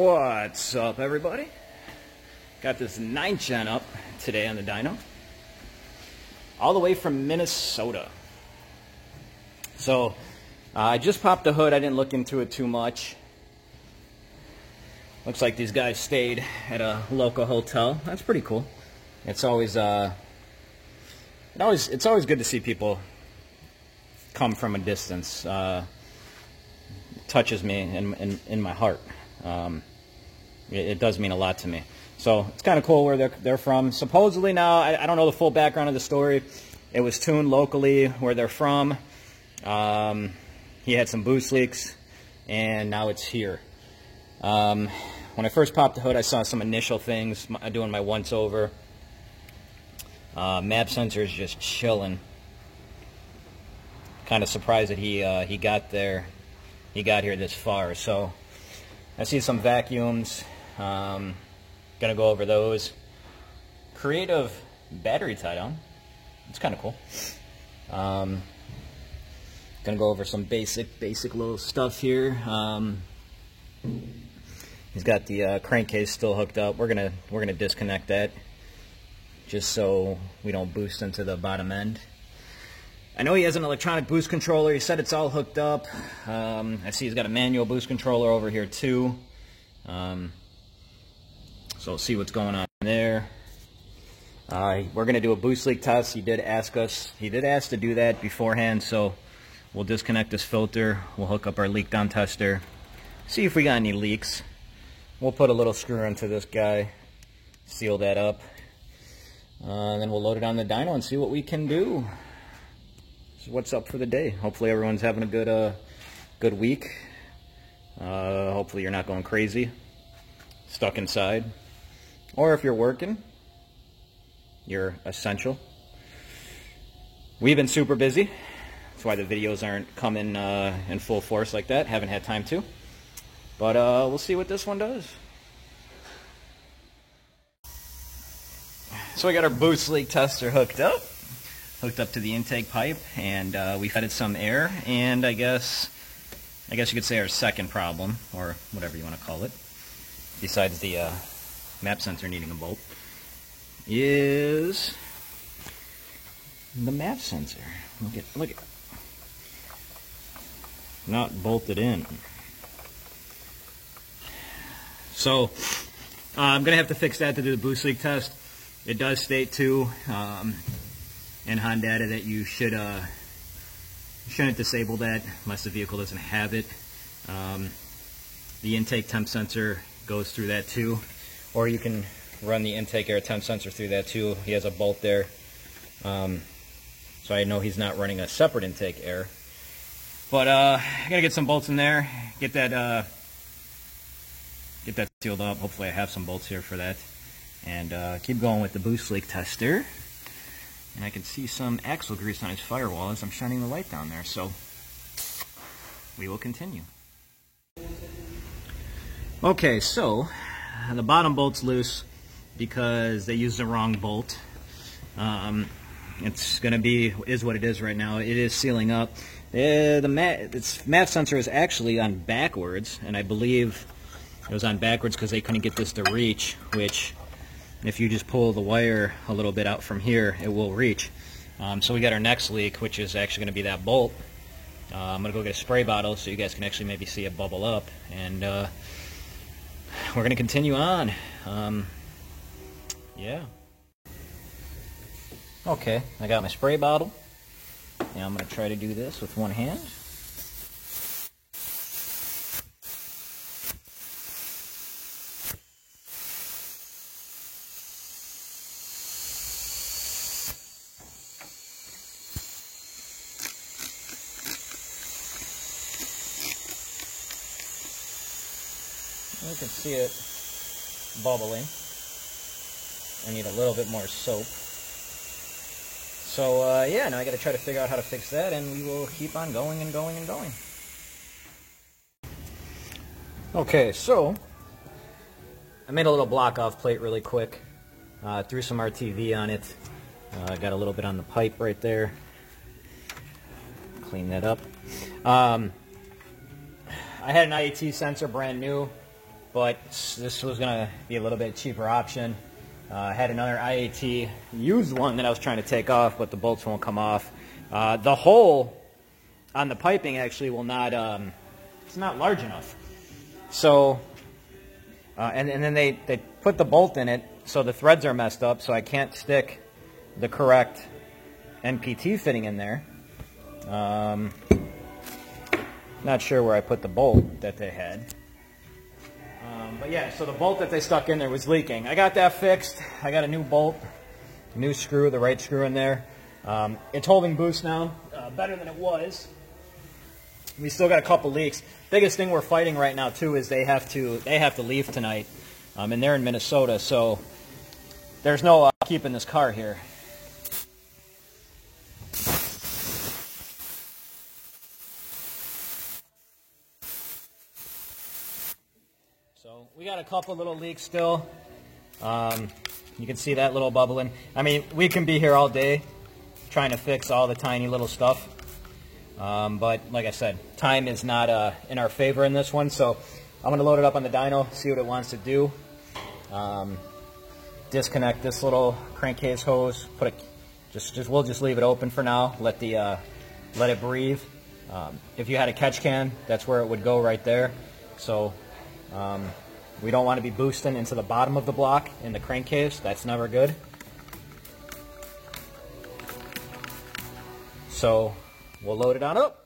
What's up, everybody? Got this 9th gen up today on the dyno, all the way from Minnesota. So I just popped the hood. I didn't look into it too much. Looks like these guys stayed at a local hotel. That's pretty cool. It's always it's always good to see people come from a distance. It touches me in my heart. It does mean a lot to me. So it's kind of cool where they're from. Supposedly now, I don't know the full background of the story. It was tuned locally where they're from. He had some boost leaks, and now it's here. When I first popped the hood, I saw some initial things doing my once over. Map sensor is just chilling. Kind of surprised that he got there. He got here this far. So I see some vacuums. Gonna go over those. Creative battery tie down. It's kind of cool. Gonna go over some basic little stuff here. He's got the crankcase still hooked up. We're gonna disconnect that just so we don't boost into the bottom end. I know he has an electronic boost controller. He said it's all hooked up. I see he's got a manual boost controller over here too. So we'll see what's going on there. We're gonna do a boost leak test. He did ask to do that beforehand, so we'll disconnect this filter. We'll hook up our leak down tester. See if we got any leaks. We'll put a little screw into this guy, seal that up, and then we'll load it on the dyno and see what we can do. So what's up for the day? Hopefully everyone's having a good week. Hopefully you're not going crazy, stuck inside, or if you're working, you're essential. We've been super busy. That's why the videos aren't coming in full force like that. Haven't had time to. But we'll see what this one does. So we got our boost leak tester hooked up to the intake pipe, and we fed it some air. And I guess you could say our second problem, or whatever you want to call it, besides the map sensor needing a bolt, is the map sensor. Look at, not bolted in. So I'm gonna have to fix that to do the boost leak test. It does state too in Hondata that you shouldn't disable that unless the vehicle doesn't have it. The intake temp sensor goes through that too, or you can run the intake air temp sensor through that too. He has a bolt there, so I know he's not running a separate intake air. But I'm gonna get some bolts in there, get that sealed up. Hopefully I have some bolts here for that, and keep going with the boost leak tester. And I can see some axle grease on his firewall as I'm shining the light down there, so we will continue. Okay, so the bottom bolt's loose because they used the wrong bolt. It's gonna is what it is right now. It is sealing up. Its map sensor is actually on backwards, and I believe it was on backwards because they couldn't get this to reach, which if you just pull the wire a little bit out from here, it will reach. So we got our next leak, which is actually going to be that bolt. I'm going to go get a spray bottle so you guys can actually maybe see it bubble up, and we're going to continue on. Yeah. Okay, I got my spray bottle. Now I'm going to try to do this with one hand. You can see it bubbling. I need a little bit more soap. So yeah, now I got to try to figure out how to fix that, and we will keep on going and going and going. Okay, so I made a little block off plate really quick. Threw some RTV on it. Got a little bit on the pipe right there. Clean that up. I had an IAT sensor brand new. but this was going to be a little bit cheaper option. I had another IAT used one that I was trying to take off, but the bolts won't come off. The hole on the piping actually will not, it's not large enough. So, and then they put the bolt in it, so the threads are messed up, so I can't stick the correct NPT fitting in there. Not sure where I put the bolt that they had. But yeah, so the bolt that they stuck in there was leaking. I got that fixed. I got a new bolt, new screw, the right screw in there. It's holding boost now, better than it was. We still got a couple leaks. Biggest thing we're fighting right now too is they have to leave tonight, and they're in Minnesota, so there's no keeping this car here. So we got a couple little leaks still. You can see that little bubbling. I mean, we can be here all day trying to fix all the tiny little stuff. But like I said, time is not in our favor in this one. So I'm going to load it up on the dyno, see what it wants to do. Disconnect this little crankcase hose. We'll just leave it open for now. Let it breathe. If you had a catch can, that's where it would go right there. So we don't want to be boosting into the bottom of the block in the crankcase. That's never good. So we'll load it on up.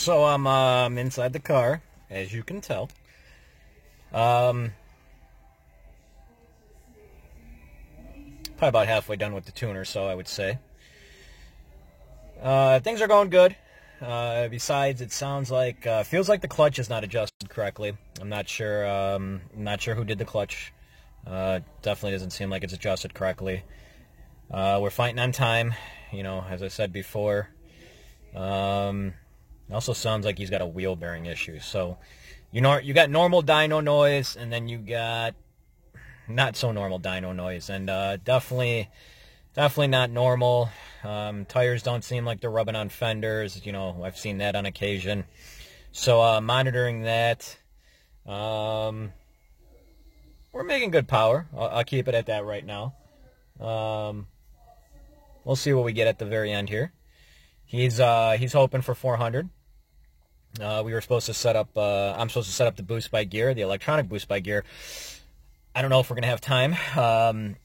So I'm inside the car, as you can tell. Probably about halfway done with the tuner, so I would say. Things are going good. Besides, it sounds like, feels like the clutch is not adjusted correctly. I'm not sure who did the clutch. Definitely doesn't seem like it's adjusted correctly. We're fighting on time, you know, as I said before. It also sounds like he's got a wheel bearing issue. So, you know, you got normal dyno noise, and then you got not so normal dyno noise, and definitely not normal. Tires don't seem like they're rubbing on fenders. You know, I've seen that on occasion. So monitoring that. We're making good power. I'll keep it at that right now. We'll see what we get at the very end here. He's hoping for 400. We were supposed to set up, I'm supposed to set up the boost by gear, the electronic boost by gear. I don't know if we're going to have time.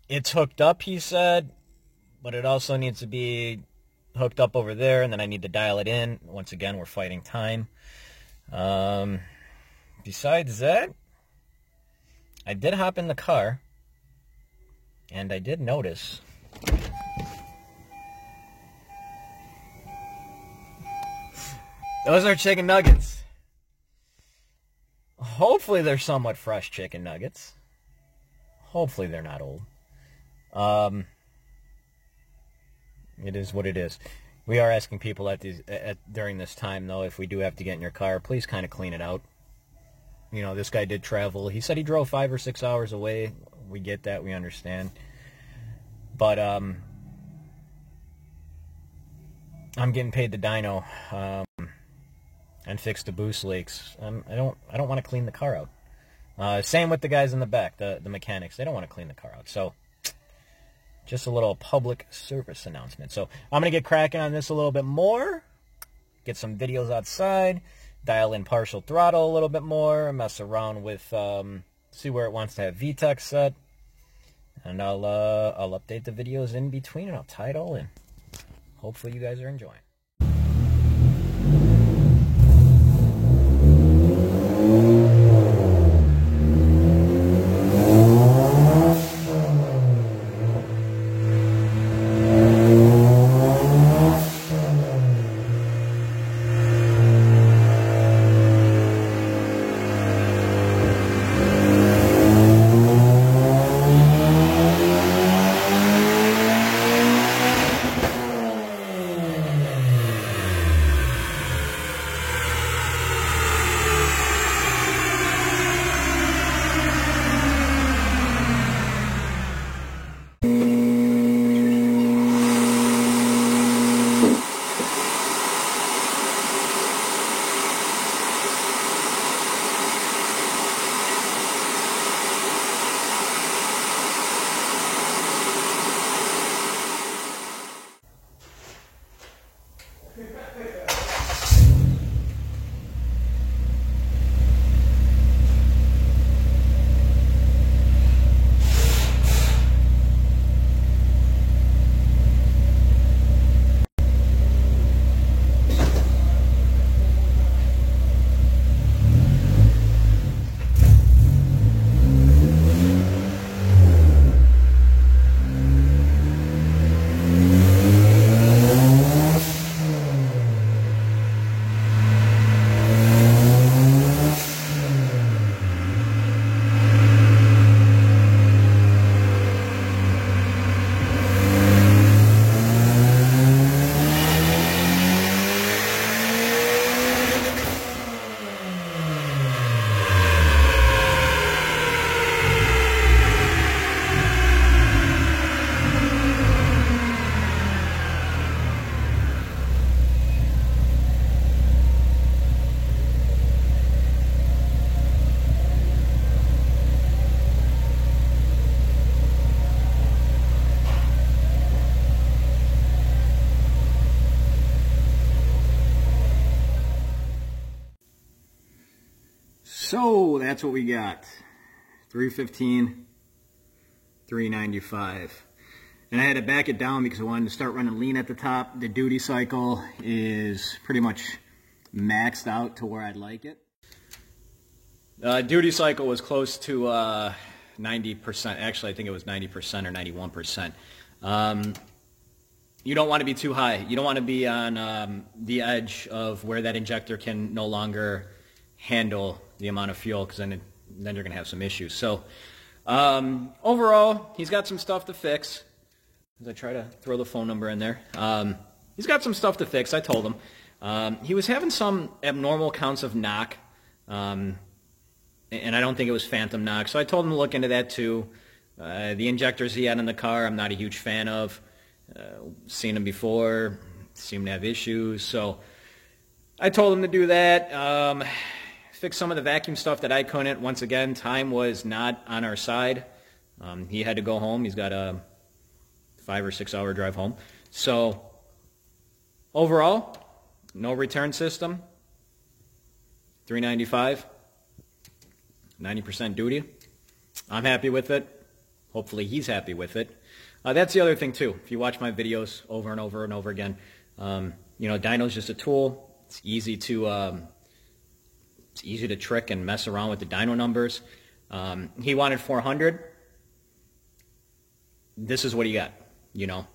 It's hooked up, he said, but it also needs to be hooked up over there, and then I need to dial it in. Once again, we're fighting time. Besides that, I did hop in the car, and I did notice those are chicken nuggets. Hopefully they're somewhat fresh chicken nuggets. Hopefully they're not old. It is what it is. We are asking people during this time, though, if we do have to get in your car, please kind of clean it out. You know, this guy did travel. He said he drove 5 or 6 hours away. We get that. We understand. But I'm getting paid to dyno and fix the boost leaks. I don't want to clean the car out. Same with the guys in the back, the mechanics. They don't want to clean the car out. So just a little public service announcement. So I'm going to get cracking on this a little bit more, get some videos outside, dial in partial throttle a little bit more, mess around with, see where it wants to have VTEC set, and I'll update the videos in between, and I'll tie it all in. Hopefully you guys are enjoying. So that's what we got. 315, 395. And I had to back it down because I wanted to start running lean at the top. The duty cycle is pretty much maxed out to where I'd like it. Duty cycle was close to 90%. Actually, I think it was 90% or 91%. You don't want to be too high. You don't want to be on the edge of where that injector can no longer handle the amount of fuel, because then you're going to have some issues. So overall, he's got some stuff to fix. As I try to throw the phone number in there. He's got some stuff to fix, I told him. He was having some abnormal counts of knock, and I don't think it was phantom knock, so I told him to look into that too. The injectors he had in the car, I'm not a huge fan of. Seen them before, seemed to have issues, so I told him to do that. Fix some of the vacuum stuff that I couldn't. Once again, time was not on our side. He had to go home. He's got a 5 or 6 hour drive home. So overall, no return system. $395, 90% duty. I'm happy with it. Hopefully he's happy with it. That's the other thing too. If you watch my videos over and over and over again, you know, dyno's just a tool. It's easy to trick and mess around with the dyno numbers. He wanted 400. This is what he got. You know,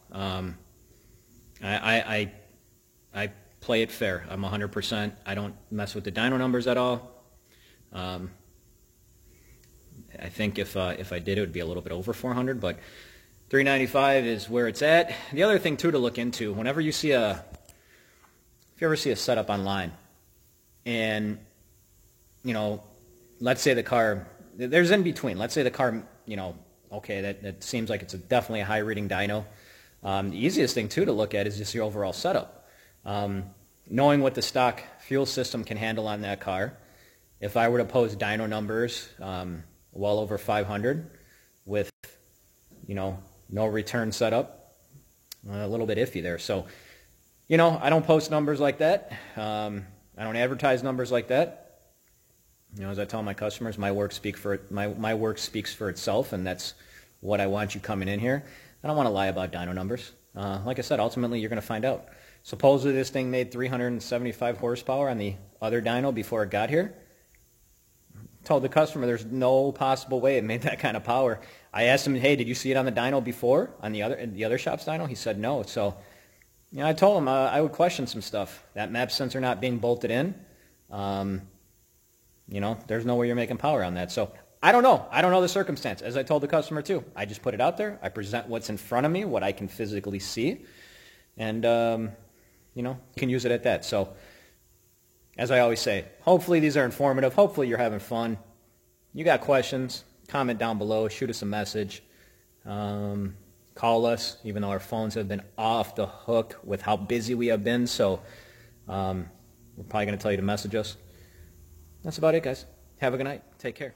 I play it fair. I'm 100%. I don't mess with the dyno numbers at all. I think if I did, it would be a little bit over 400, but 395 is where it's at. The other thing too to look into, whenever you see if you ever see a setup online, and you know, let's say the car, there's in between. Let's say the car, you know, okay, that seems like it's definitely a high reading dyno. The easiest thing too to look at is just your overall setup. Knowing what the stock fuel system can handle on that car. If I were to post dyno numbers well over 500 with, you know, no return setup, a little bit iffy there. So, you know, I don't post numbers like that. I don't advertise numbers like that. You know, as I tell my customers, my work speaks for itself, and that's what I want you coming in here. I don't want to lie about dyno numbers. Like I said, ultimately you're going to find out. Supposedly this thing made 375 horsepower on the other dyno before it got here. Told the customer there's no possible way it made that kind of power. I asked him, hey, did you see it on the dyno before, on the other shop's dyno? He said no. So, you know, I told him I would question some stuff. That map sensor not being bolted in, you know, there's no way you're making power on that. So I don't know. I don't know the circumstance. As I told the customer too, I just put it out there. I present what's in front of me, what I can physically see, and you know, you can use it at that. So, as I always say, hopefully these are informative. Hopefully you're having fun. You got questions, comment down below, shoot us a message, call us, even though our phones have been off the hook with how busy we have been. So we're probably going to tell you to message us. That's about it, guys. Have a good night. Take care.